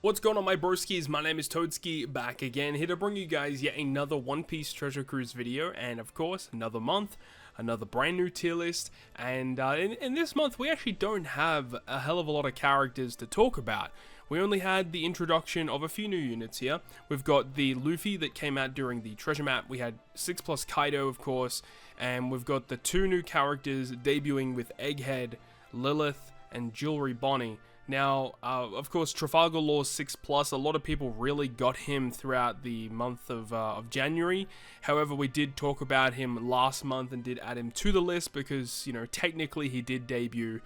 What's going on, my broskiis? My name is Toadskii, back again, here to bring you guys yet another One Piece Treasure Cruise video, and of course, another month, another brand new tier list, and in this month, we actually don't have a hell of a lot of characters to talk about. We only had the introduction of a few new units here. We've got the Luffy that came out during the treasure map, we had 6+ Kaido, of course, and we've got the two new characters debuting with Egghead, Lilith, and Jewelry Bonney. Now, of course, Trafalgar Law 6+, a lot of people really got him throughout the month of January. However, we did talk about him last month and did add him to the list because, you know, technically he did debut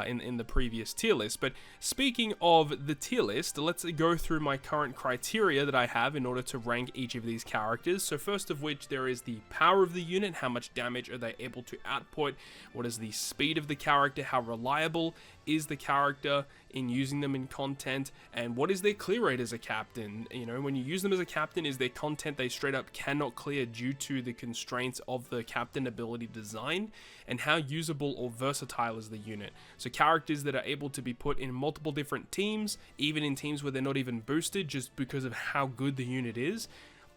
in the previous tier list. But speaking of the tier list, let's go through my current criteria that I have in order to rank each of these characters. So first of which, there is the power of the unit, how much damage are they able to output, what is the speed of the character, how reliable is the character in using them in content, and what is their clear rate as a captain. You know, when you use them as a captain, is their content they straight up cannot clear due to the constraints of the captain ability design, and how usable or versatile is the unit. So characters that are able to be put in multiple different teams, even in teams where they're not even boosted, just because of how good the unit is,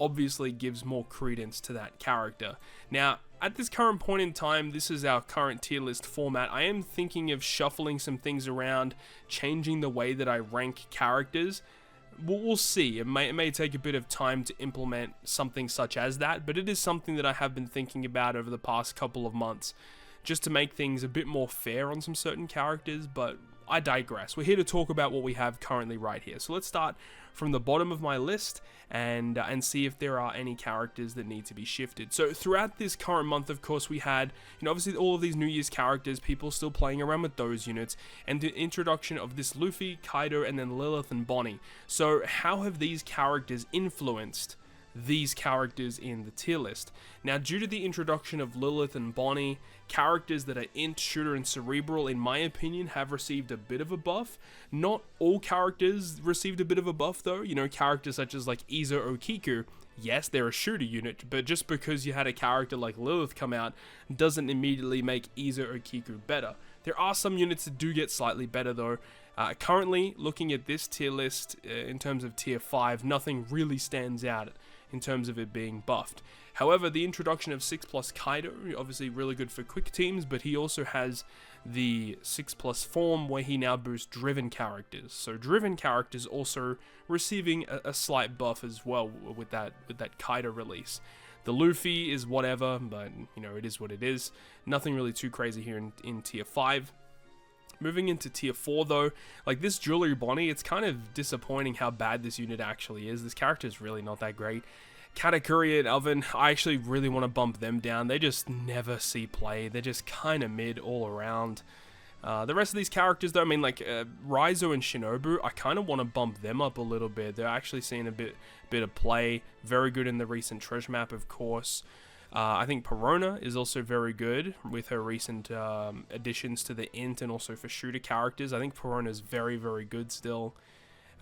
obviously gives more credence to that character. Now, at this current point in time, this is our current tier list format. I am thinking of shuffling some things around, changing the way that I rank characters. We'll see. It may take a bit of time to implement something such as that, but it is something that I have been thinking about over the past couple of months, just to make things a bit more fair on some certain characters, but I digress. We're here to talk about what we have currently right here. So let's start from the bottom of my list and see if there are any characters that need to be shifted. So throughout this current month, of course, we had, you know, obviously all of these New Year's characters, people still playing around with those units, and the introduction of this Luffy, Kaido, and then Lilith and Bonney. So how have these characters influenced these characters in the tier list? Now, due to the introduction of Lilith and Bonney, characters that are int, shooter, and cerebral, in my opinion, have received a bit of a buff. Not all characters received a bit of a buff though. You know, characters such as like Izo Okiku, yes, they're a shooter unit, but just because you had a character like Lilith come out doesn't immediately make Izo Okiku better. There are some units that do get slightly better though. Currently, looking at this tier list, in terms of tier 5, nothing really stands out in terms of it being buffed. However, the introduction of 6+ Kaido, obviously really good for quick teams, but he also has the 6+ form where he now boosts driven characters. So driven characters also receiving a slight buff as well with that Kaido release. The Luffy is whatever, but you know, it is what it is. Nothing really too crazy here in tier 5. Moving into tier 4 though, like this Jewelry Bonney, it's kind of disappointing how bad this unit actually is. This character is really not that great. Katakuri and Oven, I actually really want to bump them down. They just never see play. They're just kind of mid all around. The rest of these characters though, I mean like Raizo and Shinobu, I kind of want to bump them up a little bit. They're actually seeing a bit of play. Very good in the recent treasure map, of course. I think Perona is also very good with her recent additions to the int and also for shooter characters. I think Perona is very, very good still.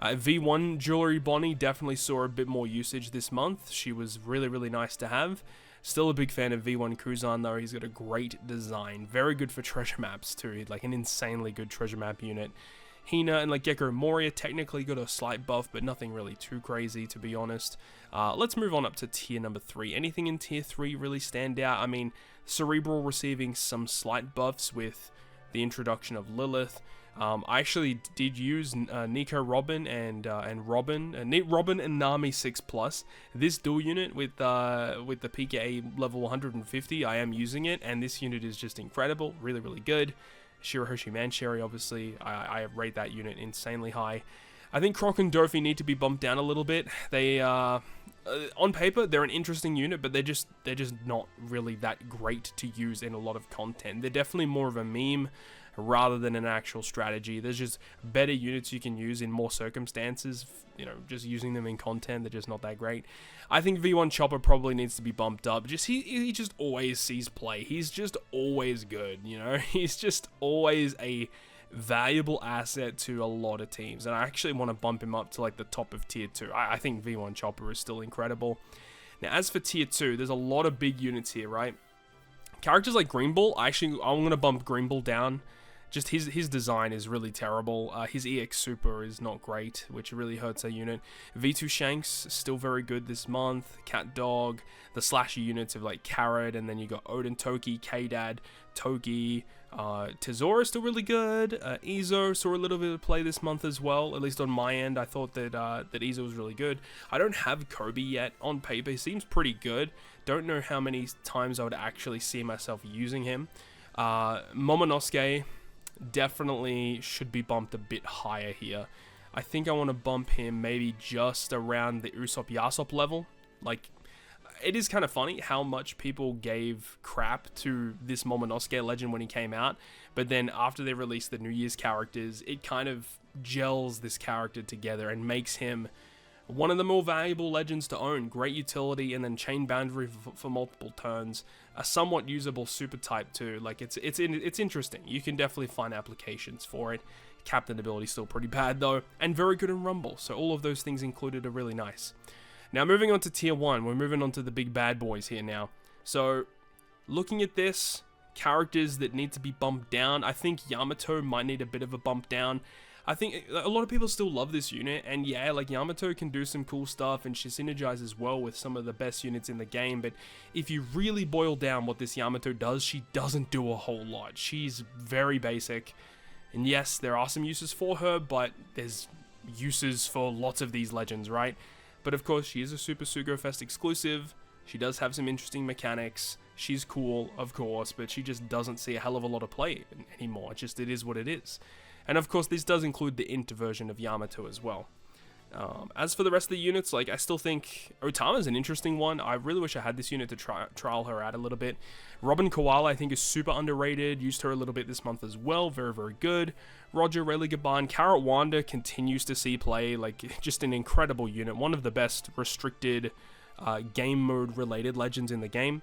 V1 Jewelry Bonney definitely saw a bit more usage this month. She was really, really nice to have. Still a big fan of V1 Kuzan though. He's got a great design. Very good for treasure maps too. Like an insanely good treasure map unit. Hina and like Gecko Moria technically got a slight buff, but nothing really too crazy, to be honest. Let's move on up to tier number 3. Anything in tier 3 really stand out? I mean, Cerebral receiving some slight buffs with the introduction of Lilith. I actually did use Nico Robin and Robin and Nami 6+. This dual unit with the PKA level 150, I am using it, and this unit is just incredible, really, really good. Shirahoshi Mancherry, obviously, I rate that unit insanely high. I think Croc and Dofi need to be bumped down a little bit. They, on paper, they're an interesting unit, but they're just not really that great to use in a lot of content. They're definitely more of a meme rather than an actual strategy. There's just better units you can use in more circumstances. You know, just using them in content, they're just not that great. I think V1 Chopper probably needs to be bumped up. Just he just always sees play. He's just always good, you know? He's just always a valuable asset to a lot of teams, and I actually want to bump him up to like the top of tier 2. I think V1 Chopper is still incredible. Now, as for tier 2, there's a lot of big units here, right? Characters like Green Bull, I'm going to bump Green Bull down just his design is really terrible. His EX Super is not great, which really hurts that unit. V2 Shanks, still very good this month. Cat Dog, the slasher units of like Carrot, and then you got Odin Toki, K-Dad, Togi, Tezora still really good. Izo saw a little bit of play this month as well, at least on my end. I thought that that Izo was really good. I don't have Kobe yet on paper. He seems pretty good. Don't know how many times I would actually see myself using him. Momonosuke definitely should be bumped a bit higher here. I think I want to bump him maybe just around the Usopp Yasop level. Like, it is kind of funny how much people gave crap to this Momonosuke legend when he came out, but then after they released the New Year's characters, it kind of gels this character together and makes him one of the more valuable legends to own. Great utility, and then chain boundary for multiple turns. A somewhat usable super type too. Like, it's interesting. You can definitely find applications for it. Captain ability still pretty bad though, and very good in Rumble. So all of those things included are really nice. Now moving on to tier 1, we're moving on to the big bad boys here now. So looking at this, characters that need to be bumped down, I think Yamato might need a bit of a bump down. I think a lot of people still love this unit, and yeah, like Yamato can do some cool stuff and she synergizes well with some of the best units in the game, but if you really boil down what this Yamato does, she doesn't do a whole lot. She's very basic, and yes, there are some uses for her, but there's uses for lots of these legends, right? But of course, she is a Super Sugo Fest exclusive. She does have some interesting mechanics. She's cool, of course, but she just doesn't see a hell of a lot of play anymore. It is what it is. And of course, this does include the Int version of Yamato as well. As for the rest of the units, like, I still think Otama's an interesting one. I really wish I had this unit to trial her out a little bit. Robin Koala, I think, is super underrated. Used her a little bit this month as well. Very, very good. Roger, Rayleigh Gaban, Carrot Wanda continues to see play. Like, just an incredible unit. One of the best restricted game mode related legends in the game.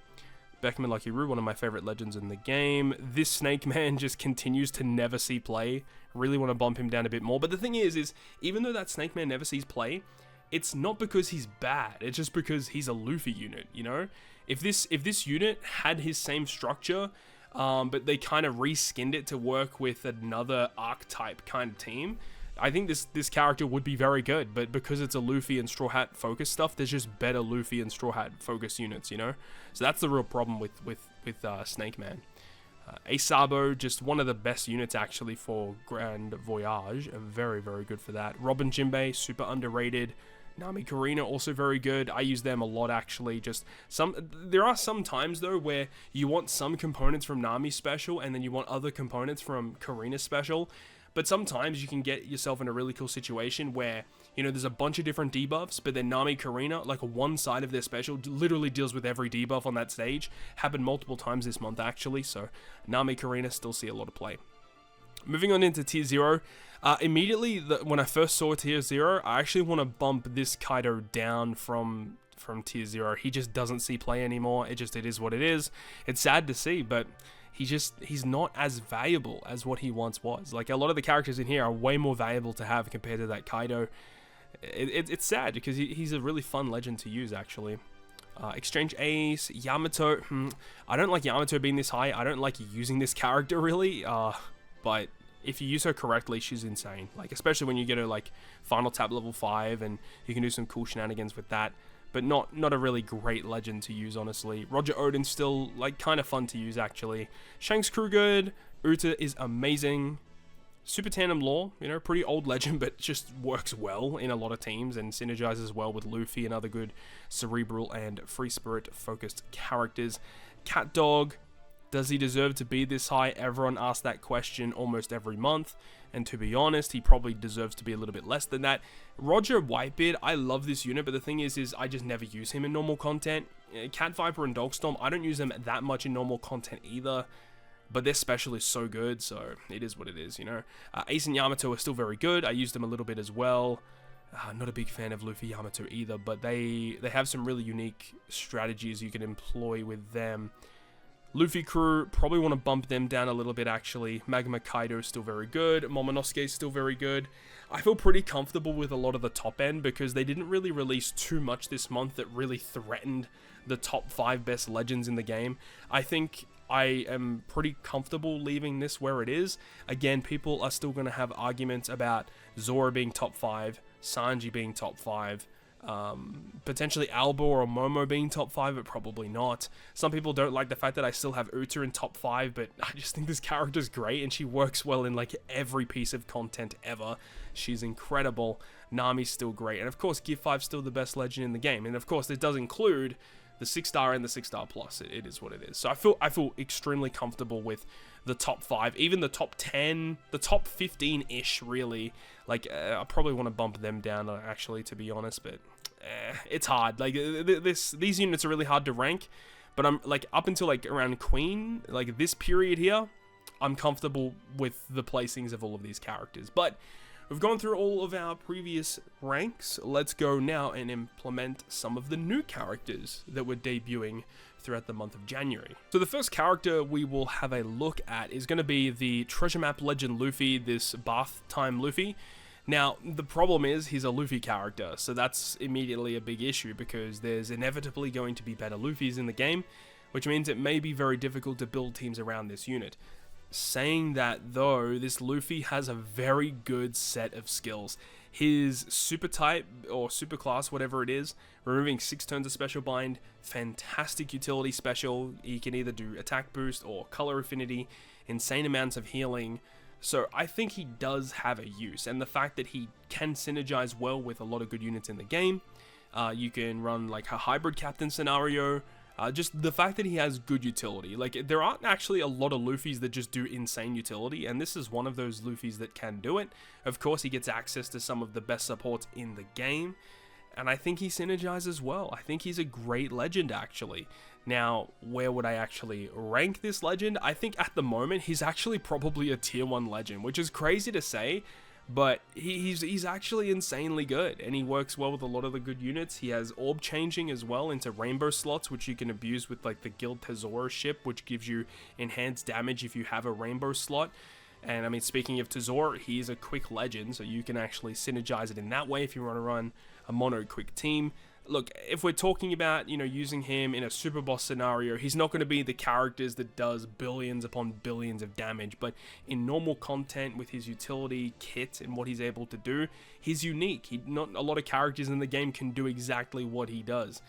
Beckman Lucky Roo, one of my favorite legends in the game. This Snake Man just continues to never see play. Really want to bump him down a bit more. But the thing is even though that Snake Man never sees play, it's not because he's bad. It's just because he's a Luffy unit, you know? If this unit had his same structure, but they kind of reskinned it to work with another archetype kind of team, I think this character would be very good. But because it's a Luffy and Straw Hat focus stuff, there's just better Luffy and Straw Hat focus units, you know? So that's the real problem with Snake Man. Asabo, just one of the best units actually for Grand Voyage. Very, very good for that. Robin Jinbei, super underrated. Nami Karina, also very good. I use them a lot actually. There are some times though where you want some components from Nami special and then you want other components from Karina special. But sometimes you can get yourself in a really cool situation where, you know, there's a bunch of different debuffs, but then Nami Karina, like one side of their special, literally deals with every debuff on that stage. Happened multiple times this month, actually, so Nami Karina still see a lot of play. Moving on into Tier 0, immediately, when I first saw Tier 0, I actually want to bump this Kaido down from Tier 0. He just doesn't see play anymore. It is what it is. It's sad to see, but he's not as valuable as what he once was. Like, a lot of the characters in here are way more valuable to have compared to that Kaido. It's sad because he's a really fun legend to use, actually. Exchange Ace, Yamato. I don't like Yamato being this high. I don't like using this character, really. But if you use her correctly, she's insane. Like, especially when you get her, like, final tap level 5, and you can do some cool shenanigans with that. But not a really great legend to use, honestly. Roger Odin's still, like, kind of fun to use, actually. Shanks Crew good. Uta is amazing. Super Tandem Law, you know, pretty old legend, but just works well in a lot of teams and synergizes well with Luffy and other good cerebral and free spirit focused characters. Cat Dog, does he deserve to be this high? Everyone asks that question almost every month, and to be honest, he probably deserves to be a little bit less than that. Roger Whitebeard, I love this unit, but the thing is I just never use him in normal content. Cat Viper and Dogstorm, I don't use them that much in normal content either. But their special is so good, so it is what it is, you know. Ace and Yamato are still very good. I used them a little bit as well. Not a big fan of Luffy Yamato either, but they have some really unique strategies you can employ with them. Luffy Crew, probably want to bump them down a little bit, actually. Magma Kaido is still very good. Momonosuke is still very good. I feel pretty comfortable with a lot of the top end because they didn't really release too much this month that really threatened the top 5 best legends in the game. I think I am pretty comfortable leaving this where it is. Again, people are still going to have arguments about Zoro being top 5, Sanji being top 5, potentially Alba or Momo being top 5, but probably not. Some people don't like the fact that I still have Uta in top 5, but I just think this character's great and she works well in like every piece of content ever. She's incredible. Nami's still great, and of course Gear 5's still the best legend in the game, and of course it does include the 6-star and the 6-star plus. It is what it is. So I feel extremely comfortable with the top 5, even the top 10, the top 15-ish, really. Like, I probably want to bump them down, actually, to be honest, but it's hard. Like, these units are really hard to rank, but I'm, like, up until, like, around Queen, like, this period here, I'm comfortable with the placings of all of these characters. But we've gone through all of our previous ranks. Let's go now and implement some of the new characters that were debuting throughout the month of January. So the first character we will have a look at is going to be the Treasure Map Legend Luffy, this bath time Luffy. Now, the problem is he's a Luffy character, so that's immediately a big issue because there's inevitably going to be better Luffys in the game, which means it may be very difficult to build teams around this unit. Saying that though, this Luffy has a very good set of skills. His super type or super class, whatever it is, removing 6 turns of special bind, fantastic utility special. He can either do attack boost or color affinity, insane amounts of healing. So I think he does have a use, and the fact that he can synergize well with a lot of good units in the game. You can run like a hybrid captain scenario. Just the fact that he has good utility. Like, there aren't actually a lot of Luffys that just do insane utility, and this is one of those Luffys that can do it. Of course, he gets access to some of the best supports in the game, and I think he synergizes well. I think he's a great legend, actually. Now, where would I actually rank this legend? I think at the moment, he's actually probably a tier 1 legend, which is crazy to say, but he's actually insanely good, and he works well with a lot of the good units. He has orb changing as well into rainbow slots, which you can abuse with like the Guild Tesoro ship, which gives you enhanced damage if you have a rainbow slot. And I mean, speaking of Tesoro, he's a quick legend, so you can actually synergize it in that way if you want to run a mono quick team. Look, if we're talking about, you know, using him in a super boss scenario, he's not going to be the characters that does billions upon billions of damage, but in normal content with his utility kit and what he's able to do, he's unique. Not a lot of characters in the game can do exactly what he does.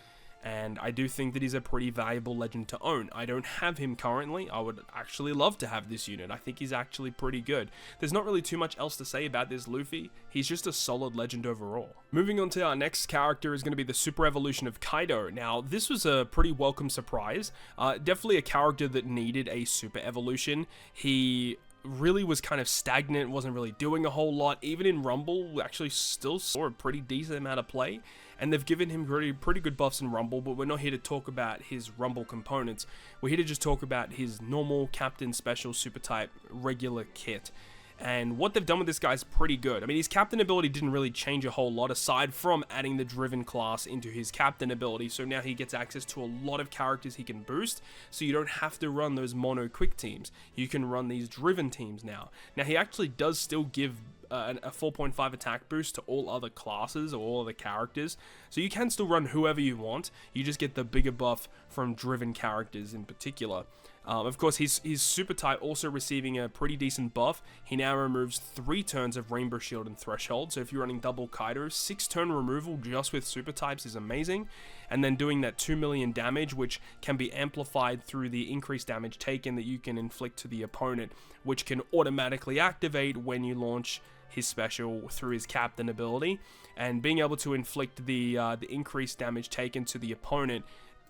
And I do think that he's a pretty valuable legend to own. I don't have him currently. I would actually love to have this unit. I think he's actually pretty good. There's not really too much else to say about this Luffy. He's just a solid legend overall. Moving on to our next character is going to be the Super Evolution of Kaido. Now, this was a pretty welcome surprise. Definitely a character that needed a Super Evolution. He really was kind of stagnant, wasn't really doing a whole lot. Even in Rumble, we actually still saw a pretty decent amount of play. And they've given him pretty good buffs in Rumble, but we're not here to talk about his Rumble components. We're here to just talk about his normal Captain Special Super Type regular kit. And what they've done with this guy is pretty good. I mean, his Captain ability didn't really change a whole lot, aside from adding the Driven class into his Captain ability. So now he gets access to a lot of characters he can boost, so you don't have to run those mono quick teams. You can run these Driven teams now. Now, he actually does still give a 4.5 attack boost to all other classes or all other characters, so you can still run whoever you want. You just get the bigger buff from Driven characters in particular. Of course, his super type also receiving a pretty decent buff. He now removes 3 turns of Rainbow Shield and Threshold, so if you're running double Kaido, 6 turn removal just with super types is amazing. And then doing that 2 million damage, which can be amplified through the increased damage taken that you can inflict to the opponent, which can automatically activate when you launch his special through his Captain ability. And being able to inflict the increased damage taken to the opponent,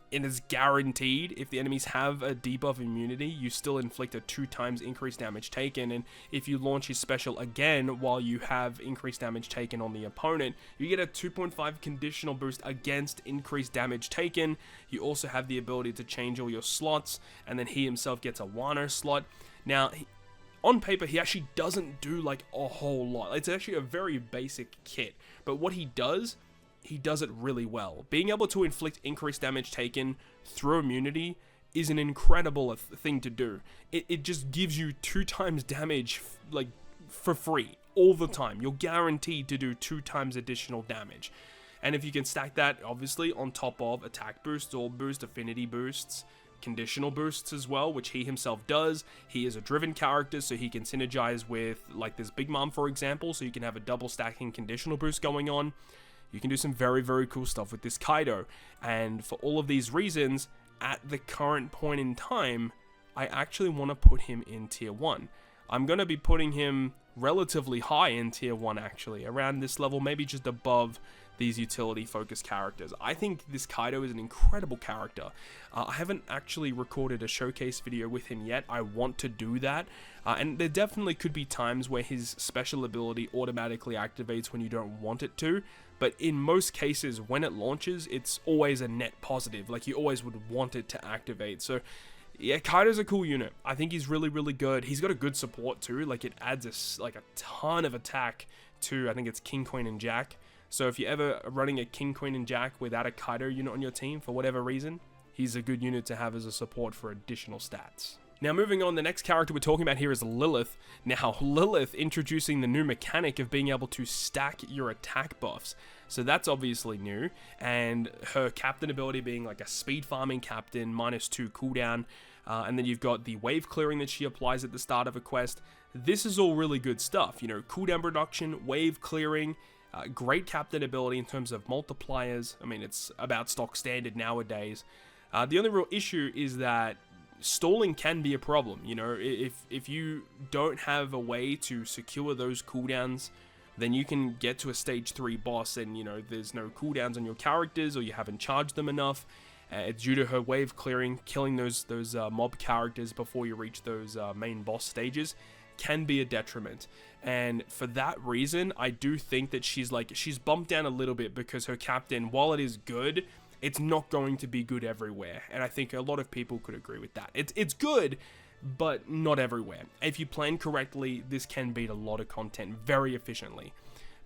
it is guaranteed. If the enemies have a debuff immunity, you still inflict a 2 times increased damage taken, and if you launch his special again while you have increased damage taken on the opponent, you get a 2.5 conditional boost against increased damage taken. You also have the ability to change all your slots, and then he himself gets a Wano slot. Now, on paper, he actually doesn't do like a whole lot. It's actually a very basic kit, but what he does it really well. Being able to inflict increased damage taken through immunity is an incredible thing to do. It just gives you 2 times damage like for free all the time. You're guaranteed to do 2 times additional damage. And if you can stack that obviously on top of attack boosts, orb boost, affinity boosts, conditional boosts as well, which he himself does. He is a driven character, so he can synergize with, like, this Big Mom, for example, so you can have a double stacking conditional boost going on. You can do some very, very cool stuff with this Kaido, and for all of these reasons, at the current point in time, I actually want to put him in tier 1. I'm going to be putting him relatively high in tier 1, actually, around this level, maybe just above these utility focused characters. I think this Kaido is an incredible character. I haven't actually recorded a showcase video with him yet. I want to do that, and there definitely could be times where his special ability automatically activates when you don't want it to, but in most cases when it launches, it's always a net positive. Like, you always would want it to activate. So yeah, Kaido's a cool unit. I think he's really, really good. He's got a good support too. Like, it adds a ton of attack to, I think it's King, Queen, and Jack. So if you're ever running a King, Queen, and Jack without a Kaido unit on your team for whatever reason, he's a good unit to have as a support for additional stats. Now, moving on, the next character we're talking about here is Lilith. Now, Lilith introducing the new mechanic of being able to stack your attack buffs. So that's obviously new, and her captain ability being like a speed farming captain, -2 cooldown, and then you've got the wave clearing that she applies at the start of a quest. This is all really good stuff, you know, cooldown reduction, wave clearing, great captain ability in terms of multipliers. I mean, it's about stock standard nowadays. The only real issue is that stalling can be a problem. You know, if you don't have a way to secure those cooldowns, then you can get to a stage 3 boss and, you know, there's no cooldowns on your characters, or you haven't charged them enough. It's due to her wave clearing, killing those mob characters before you reach those main boss stages can be a detriment. And for that reason, I do think that she's bumped down a little bit, because her captain, while it is good, it's not going to be good everywhere. And I think a lot of people could agree with that. It's good, but not everywhere. If you plan correctly, this can beat a lot of content very efficiently.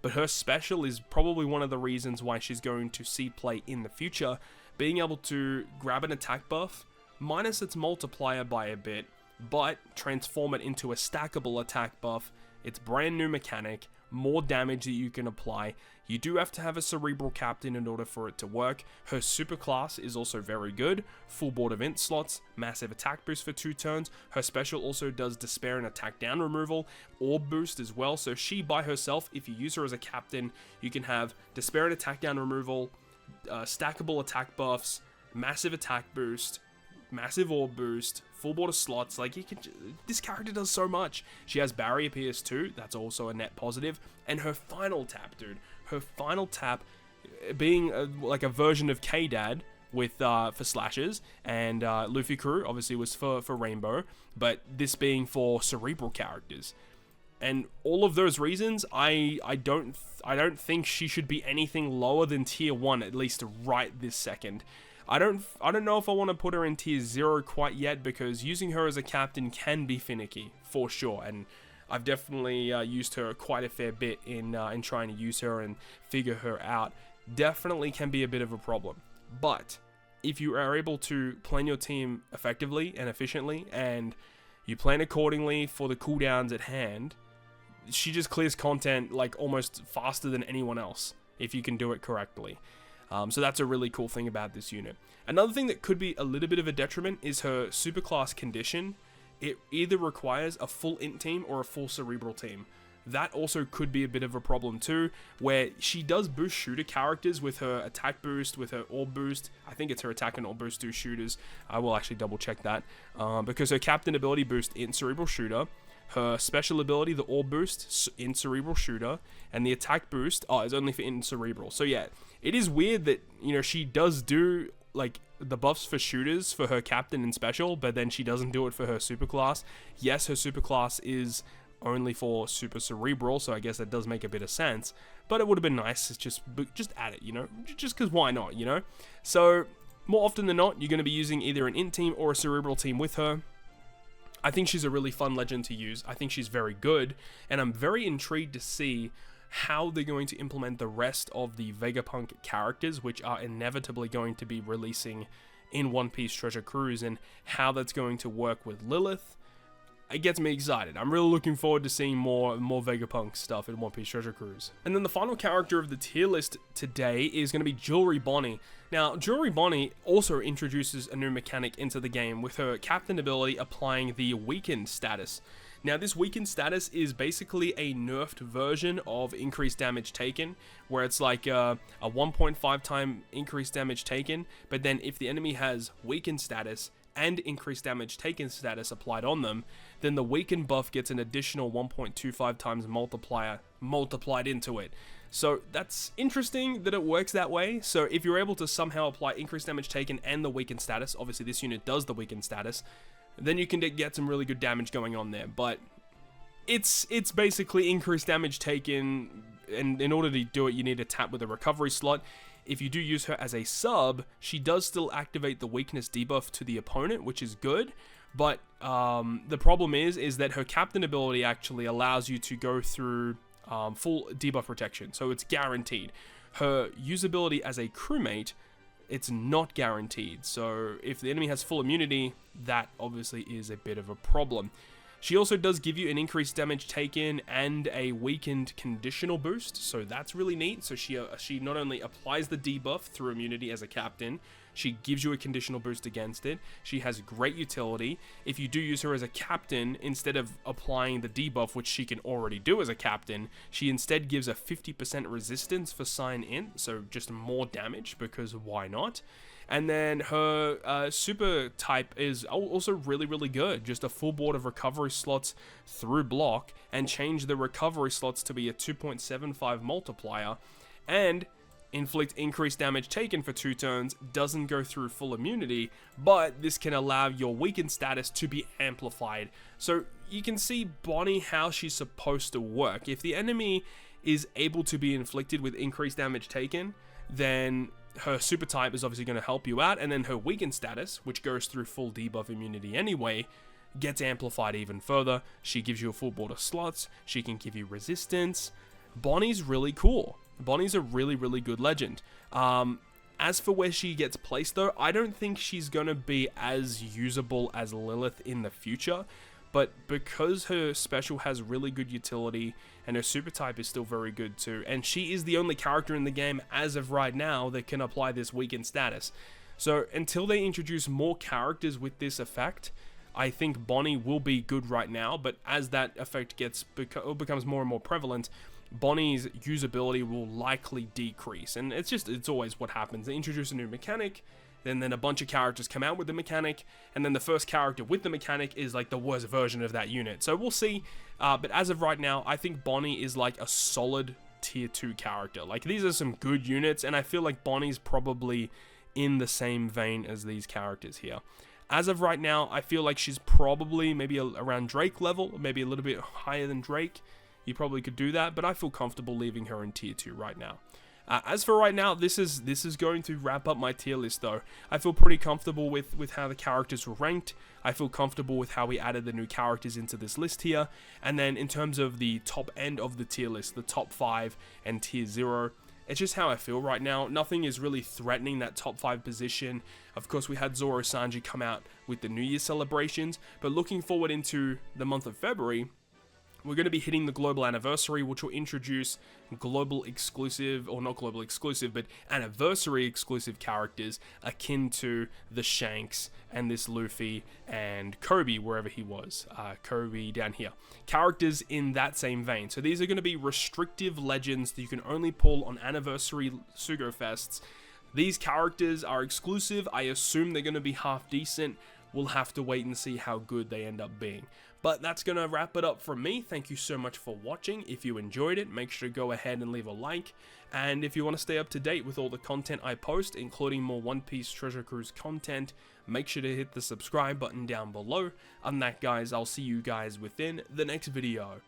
But her special is probably one of the reasons why she's going to see play in the future. Being able to grab an attack buff, minus its multiplier by a bit, but transform it into a stackable attack buff. It's brand new mechanic, more damage that you can apply. You do have to have a cerebral captain in order for it to work. Her super class is also very good. Full board event slots, massive attack boost for 2 turns. Her special also does despair and attack down removal, orb boost as well. So she by herself, if you use her as a captain, you can have despair and attack down removal, stackable attack buffs, massive attack boost, massive orb boost, full board of slots. Like, this character does so much. She has barrier pierce too, that's also a net positive. And her final tap, dude, her final tap being like a version of K-Dad with for slashes, and Luffy crew obviously was for rainbow, but this being for cerebral characters. And all of those reasons, I don't think she should be anything lower than tier 1, at least right this second. I don't know if I want to put her in tier 0 quite yet, because using her as a captain can be finicky for sure, and I've definitely used her quite a fair bit in trying to use her and figure her out. Definitely can be a bit of a problem, but if you are able to plan your team effectively and efficiently, and you plan accordingly for the cooldowns at hand, she just clears content like almost faster than anyone else if you can do it correctly. So that's a really cool thing about this unit. Another thing that could be a little bit of a detriment is her superclass condition. It either requires a full int team or a full cerebral team. That also could be a bit of a problem too, where she does boost shooter characters with her attack boost, with her orb boost. I think it's her attack and orb boost do shooters. I will actually double check that, because her captain ability boost in cerebral shooter, her special ability, the orb boost, in cerebral shooter, and the attack boost is only for in cerebral. So yeah, it is weird that, you know, she does do like the buffs for shooters for her captain and special, but then she doesn't do it for her superclass. Yes, her superclass is only for super cerebral, so I guess that does make a bit of sense, but it would have been nice to just add it, you know, just because why not, you know? So more often than not, you're going to be using either an int team or a cerebral team with her. I think she's a really fun legend to use. I think she's very good, and I'm very intrigued to see how they're going to implement the rest of the Vegapunk characters, which are inevitably going to be releasing in One Piece Treasure Cruise, and how that's going to work with Lilith. it gets me excited. I'm really looking forward to seeing more Vegapunk stuff in One Piece Treasure Cruise. And then the final character of the tier list today is going to be Jewelry Bonney. Now, Jewelry Bonney also introduces a new mechanic into the game with her captain ability applying the weakened status. Now, this weakened status is basically a nerfed version of increased damage taken, where it's like a 1.5 time increased damage taken, but then if the enemy has weakened status and increased damage taken status applied on them, then the weakened buff gets an additional 1.25 times multiplier multiplied into it. So that's interesting that it works that way. So if you're able to somehow apply increased damage taken and the weakened status, obviously this unit does the weakened status, then you can get some really good damage going on there. But it's basically increased damage taken, and in order to do it, you need to tap with a recovery slot. If you do use her as a sub, she does still activate the weakness debuff to the opponent, which is good. But the problem is that her captain ability actually allows you to go through full debuff protection, so it's guaranteed. Her usability as a crewmate, it's not guaranteed. So if the enemy has full immunity, that obviously is a bit of a problem. She also does give you an increased damage taken and a weakened conditional boost, so that's really neat. So she not only applies the debuff through immunity as a captain, she gives you a conditional boost against it. She has great utility. If you do use her as a captain, instead of applying the debuff, which she can already do as a captain, she instead gives a 50% resistance for sign in, so just more damage, because why not? And then her super type is also really, really good. Just a full board of recovery slots through block, and change the recovery slots to be a 2.75 multiplier, and inflict increased damage taken for 2 turns. Doesn't go through full immunity, but this can allow your weakened status to be amplified. So you can see Bonney, how she's supposed to work. If the enemy is able to be inflicted with increased damage taken, then her super type is obviously going to help you out, and then her weakened status, which goes through full debuff immunity anyway, gets amplified even further. She gives you a full board of slots. She can give you resistance. Bonney's really cool. Bonney's a really, really good legend. As for where she gets placed though, I don't think she's going to be as usable as Lilith in the future, but because her special has really good utility and her super type is still very good too, and she is the only character in the game as of right now that can apply this weakened status. So until they introduce more characters with this effect, I think Bonney will be good right now, but as that effect becomes more and more prevalent, Bonney's usability will likely decrease. And it's always what happens. They introduce a new mechanic, then a bunch of characters come out with the mechanic, and then the first character with the mechanic is like the worst version of that unit. So we'll see, but as of right now, I think Bonney is like a solid tier 2 character. Like, these are some good units, and I feel like Bonney's probably in the same vein as these characters here. As of right now, I feel like she's probably maybe around Drake level, maybe a little bit higher than Drake. You probably could do that, but I feel comfortable leaving her in tier 2 right now. As for right now, this is going to wrap up my tier list though. I feel pretty comfortable with how the characters were ranked. I feel comfortable with how we added the new characters into this list here. And then in terms of the top end of the tier list, the top 5 and tier 0, it's just how I feel right now. Nothing is really threatening that top 5 position. Of course, we had Zoro Sanji come out with the New Year celebrations, but looking forward into the month of February, we're going to be hitting the global anniversary, which will introduce global exclusive, or not global exclusive, but anniversary exclusive characters akin to the Shanks and this Luffy and Kobe, wherever he was. Kobe down here. Characters in that same vein. So these are going to be restrictive legends that you can only pull on anniversary Sugo Fests. These characters are exclusive. I assume they're going to be half decent. We'll have to wait and see how good they end up being. But that's going to wrap it up from me. Thank you so much for watching. If you enjoyed it, make sure to go ahead and leave a like. And if you want to stay up to date with all the content I post, including more One Piece Treasure Cruise content, make sure to hit the subscribe button down below. Other than that, guys, I'll see you guys within the next video.